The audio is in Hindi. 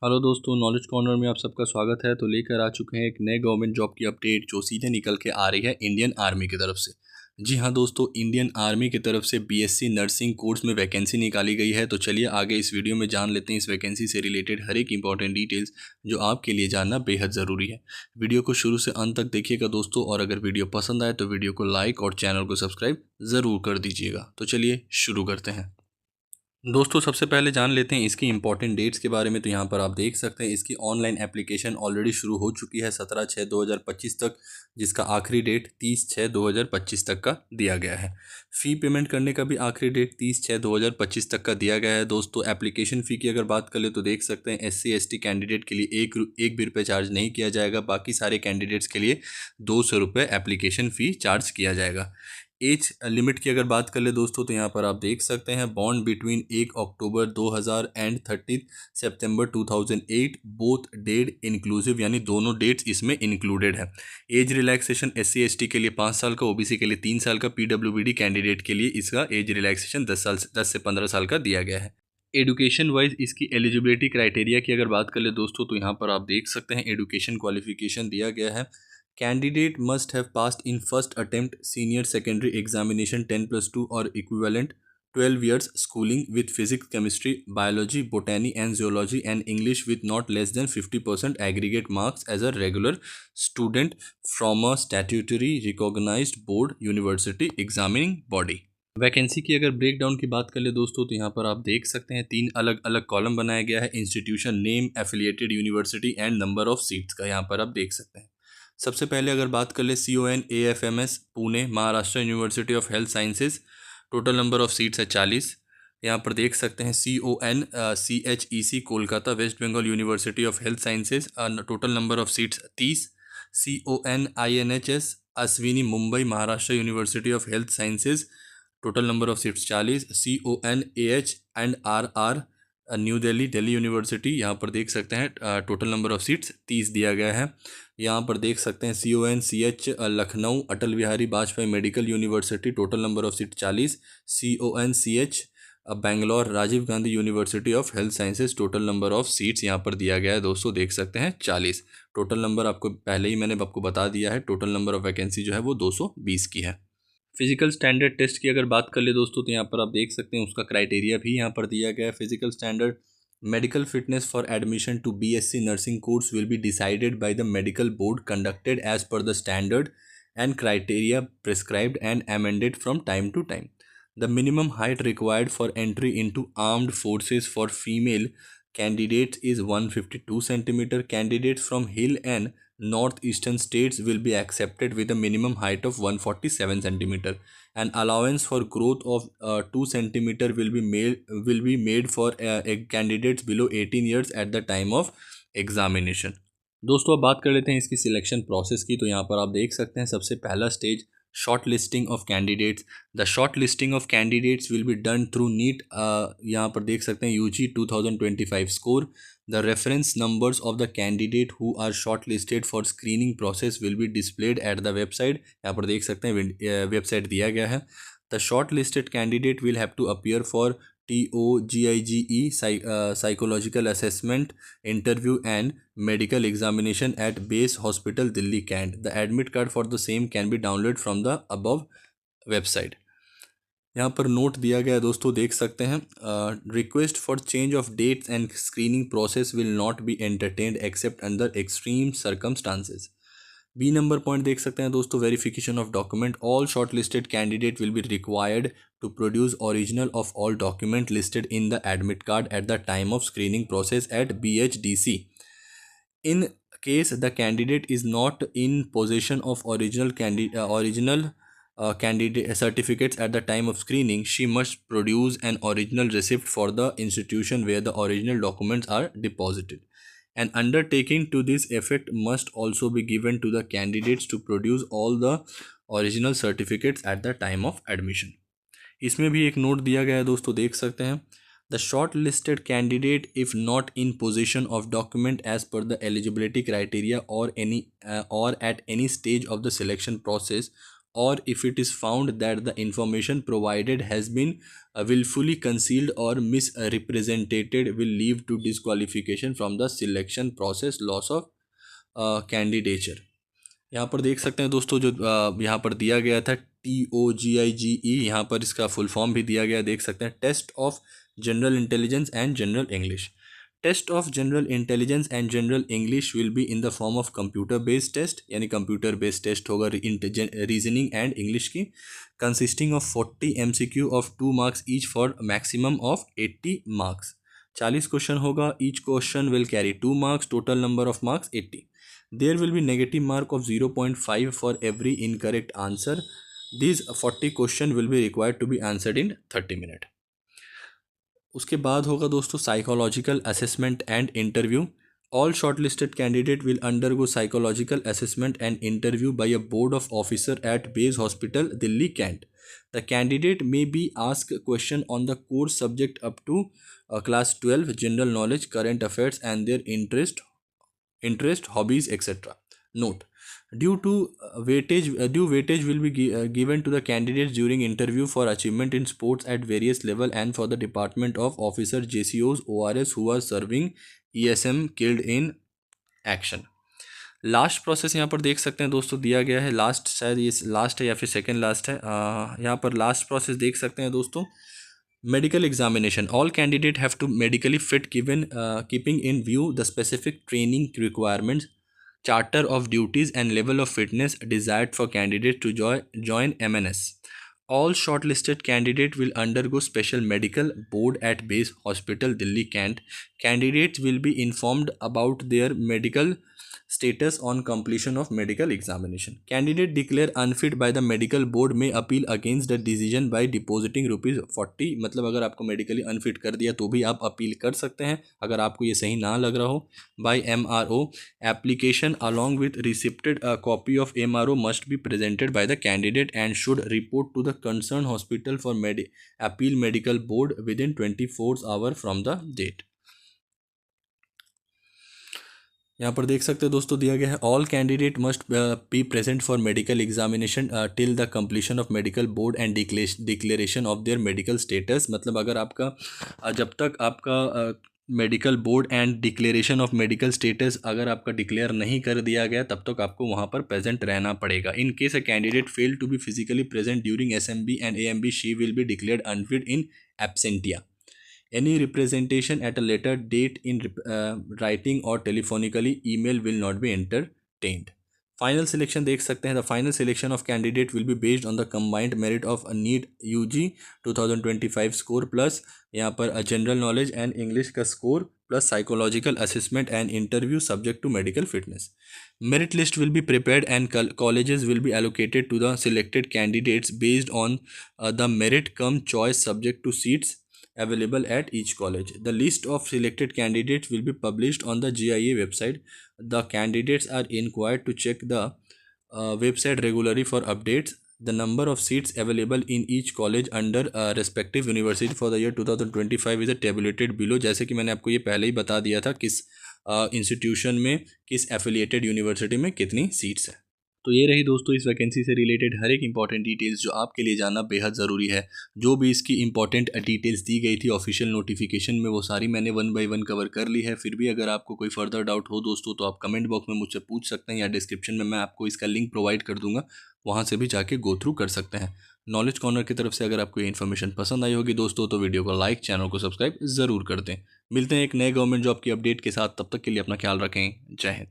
हेलो दोस्तों, नॉलेज कॉर्नर में आप सबका स्वागत है। तो लेकर आ चुके हैं एक नए गवर्नमेंट जॉब की अपडेट जो सीधे निकल के आ रही है इंडियन आर्मी की तरफ से। जी हाँ दोस्तों, इंडियन आर्मी की तरफ से बीएससी नर्सिंग कोर्स में वैकेंसी निकाली गई है। तो चलिए आगे इस वीडियो में जान लेते हैं इस वैकेंसी से रिलेटेड हर एक इंपॉर्टेंट डिटेल्स जो आपके लिए जानना बेहद ज़रूरी है। वीडियो को शुरू से अंत तक देखिएगा दोस्तों, और अगर वीडियो पसंद आए तो वीडियो को लाइक और चैनल को सब्सक्राइब ज़रूर कर दीजिएगा। तो चलिए शुरू करते हैं दोस्तों। सबसे पहले जान लेते हैं इसकी इंपॉर्टेंट डेट्स के बारे में। तो यहाँ पर आप देख सकते हैं इसकी ऑनलाइन एप्लीकेशन ऑलरेडी शुरू हो चुकी है 17/6/2025 तक, जिसका आखिरी डेट 30/6/2025 तक का दिया गया है। फ़ी पेमेंट करने का भी आखिरी डेट 30/6/2025 तक का दिया गया है दोस्तों। एप्लीकेशन फ़ी की अगर बात कर ले तो देख सकते हैं SC/ST कैंडिडेट के लिए एक भी रुपये चार्ज नहीं किया जाएगा। बाकी सारे कैंडिडेट्स के लिए 200 रुपये एप्लीकेशन फ़ी चार्ज किया जाएगा। एज लिमिट की अगर बात कर ले दोस्तों तो यहाँ पर आप देख सकते हैं born between 1 October 2000 and 30 September 2008 both date inclusive, यानी दोनों डेट्स इसमें इंक्लूडेड है। एज रिलैक्सेशन SC/ST के लिए 5 साल का, OBC के लिए 3 साल का, PWBD कैंडिडेट के लिए इसका एज रिलैक्सेशन 10 से 15 साल का दिया गया है। एडुकेशन वाइज इसकी एलिजिबिलिटी क्राइटेरिया की अगर बात कर ले दोस्तों तो यहाँ पर आप देख सकते हैं एडुकेशन क्वालिफिकेशन दिया गया है। Candidate must have passed in first attempt senior secondary examination 10+2 और equivalent 12 years schooling with physics, chemistry, biology, botany and zoology and English with not less than 50% aggregate marks as a regular student from a statutory recognized board university examining body। Vacancy की अगर ब्रेक डाउन की बात कर ले दोस्तों तो यहाँ पर आप देख सकते हैं 3 अलग अलग कॉलम बनाया गया है। Institution name, affiliated university and number of seats का यहाँ पर आप देख सकते हैं। सबसे पहले अगर बात कर ले CON AFMS Pune Maharashtra university of health sciences, total number of seats है 40। यहाँ पर देख सकते हैं CON CHEC Kolkata West Bengal university of health sciences, total number of seats 30। CON INHS Ashwini Mumbai Maharashtra university of health sciences, total number of seats 40। CON AH and RR New Delhi Delhi university, यहाँ पर देख सकते हैं टोटल नंबर ऑफ सीट्स 30 दिया गया है। यहाँ पर देख सकते हैं CON CH Lucknow Atal Bihari Vajpayee medical university, total number of seat 40। CON CH Bangalore Rajiv Gandhi university of health sciences, total number of seats यहाँ पर दिया गया है दोस्तों, देख सकते हैं 40। टोटल नंबर आपको पहले ही मैंने आपको बता दिया है, टोटल नंबर ऑफ वैकेंसी जो है वो 220 की है। फिजिकल स्टैंडर्ड टेस्ट की अगर बात कर ले दोस्तों तो यहाँ पर आप देख सकते हैं उसका क्राइटेरिया भी यहाँ पर दिया गया है। Physical standard medical fitness for admission to BSc nursing course will be decided by the medical board conducted as per the standard and criteria prescribed and amended from time to time. The minimum height required for entry into armed forces for female candidates is 152 centimeter. Candidates from hill and northeastern states will be accepted with a minimum height of 147 centimeter. An allowance for growth of 2 centimeter will be made for candidates below 18 years at the time of examination। दोस्तों अब बात कर लेते हैं इसकी सिलेक्शन प्रोसेस की। तो यहाँ पर आप देख सकते हैं सबसे पहला stage short listing of candidates. The short listing of candidates will be done through NEET, यहाँ पर देख सकते हैं UG 2025 score. The reference numbers of the candidate who are short listed for screening process will be displayed at the website, यहाँ पर देख सकते हैं वेबसाइट दिया गया है। The short listed candidate will have to appear for TOGIGE psychological assessment, interview and medical examination at Base Hospital Delhi Cant. The admit card for the same can be downloaded from the above website। यहाँ पर नोट दिया गया है दोस्तों, देख सकते हैं request for change of dates and screening process will not be entertained except under extreme circumstances. B number point देख सकते हैं दोस्तों verification of document. All short listed candidate will be required to produce original of all document listed in the admit card at the time of screening process at BHDC। In case the candidate is not in possession of original candidate certificates at the time of screening, she must produce an original receipt for the institution where the original documents are deposited. An undertaking to this effect must also be given to the candidates to produce all the original certificates at the time of admission। इसमें भी एक नोट दिया गया है दोस्तों, देख सकते हैं the shortlisted candidate if not in possession of document as per the eligibility criteria or at any stage of the selection process or if it is found that the information provided has been willfully concealed or misrepresented will lead to disqualification from the selection process, loss of candidature। यहाँ पर देख सकते हैं दोस्तों जो यहाँ पर दिया गया था TOGIGE, यहाँ पर इसका फुल फॉर्म भी दिया गया, देख सकते हैं test of general intelligence and general English. Test of general intelligence and general English will be in the form of computer based test, यानी कंप्यूटर बेस्ड टेस्ट होगा रीजनिंग एंड इंग्लिश की, consisting of 40 MCQ of 2 marks each for maximum of 80 marks. 40 question होगा, each question will carry 2 marks, total number of marks 80। There will be negative mark of 0.5 for every incorrect answer. These 40 question will be required to be answered in 30 minutes. उसके बाद होगा दोस्तों psychological assessment and interview. All shortlisted candidate will undergo psychological assessment and interview by a board of officer at Bays Hospital, Delhi, Kent. The candidate may be asked question on the course subject up to class 12, general knowledge, current affairs, and their interest, hobbies, etc. Note: due weightage will be given to the candidates during interview for achievement in sports at various level and for the department of officer JCOs ORS who are serving ESM killed in action। Last process यहाँ पर देख सकते हैं दोस्तों दिया गया है, लास्ट शायद ये लास्ट है या फिर सेकेंड लास्ट है, यहाँ पर लास्ट प्रोसेस देख सकते हैं दोस्तों। Medical examination, all candidate have to medically fit given keeping in view the specific training requirements, charter of duties and level of fitness desired for candidates to join MNS. All shortlisted candidates will undergo special medical board at Bays Hospital, Delhi, Kent. Candidates will be informed about their medical status on completion of medical examination. Candidate declare unfit by the medical board may appeal against the decision by depositing ₹40। मतलब अगर आपको मेडिकली अनफिट कर दिया तो भी आप अपील कर सकते हैं अगर आपको ये सही ना लग रहा हो। by MRO, application along with receipted a copy of MRO must be presented by the candidate and should report to the concerned hospital for appeal medical board within 24 hours from the date। यहाँ पर देख सकते हो दोस्तों दिया गया है all candidate must be present for medical examination till the completion of medical board and declaration of their medical status. मतलब अगर आपका जब तक आपका medical board and declaration of medical status अगर आपका डिक्लेयर नहीं कर दिया गया तब तक आपको वहाँ पर प्रेजेंट रहना पड़ेगा। In case a candidate fail to be physically present during SMB and AMB, she will be declared unfit in absentia. Any representation at a later date in writing or telephonically email will not be entertained। Final selection देख सकते हैं, the final selection of candidate will be based on the combined merit of NEET UG 2025 score plus यहाँ पर जनरल नॉलेज एंड इंग्लिश का score plus psychological assessment and interview subject to medical fitness. Merit list will be prepared and colleges will be allocated to the selected candidates based on the merit cum choice subject to seats available at each college। The list of selected candidates will be published on the GIA website। The candidates are required to check the website regularly for updates। The number of seats available in each college under respective university for the year 2025 is tabulated below। जैसे कि मैंने आपको ये पहले ही बता दिया था किस इंस्टीट्यूशन में किस एफिलिएटेड यूनिवर्सिटी में कितनी सीट्स है। तो ये रही दोस्तों इस वैकेंसी से रिलेटेड हर एक इंपॉर्टेंट डिटेल्स जो आपके लिए जानना बेहद ज़रूरी है। जो भी इसकी इंपॉर्टेंट डिटेल्स दी गई थी ऑफिशियल नोटिफिकेशन में वो सारी मैंने 1 by 1 कवर कर ली है। फिर भी अगर आपको कोई फर्दर डाउट हो दोस्तों तो आप कमेंट बॉक्स में मुझसे पूछ सकते हैं या डिस्क्रिप्शन में मैं आपको इसका लिंक प्रोवाइड कर दूंगा, वहाँ से भी जाके गो थ्रू कर सकते हैं। नॉलेज कॉर्नर की तरफ से अगर आपको ये इन्फॉर्मेशन पसंद आई होगी दोस्तों तो वीडियो को लाइक, चैनल को सब्सक्राइब ज़रूर कर दें। मिलते हैं एक नए गवर्नमेंट जॉब की अपडेट के साथ, तब तक के लिए अपना ख्याल रखें। जय हिंद।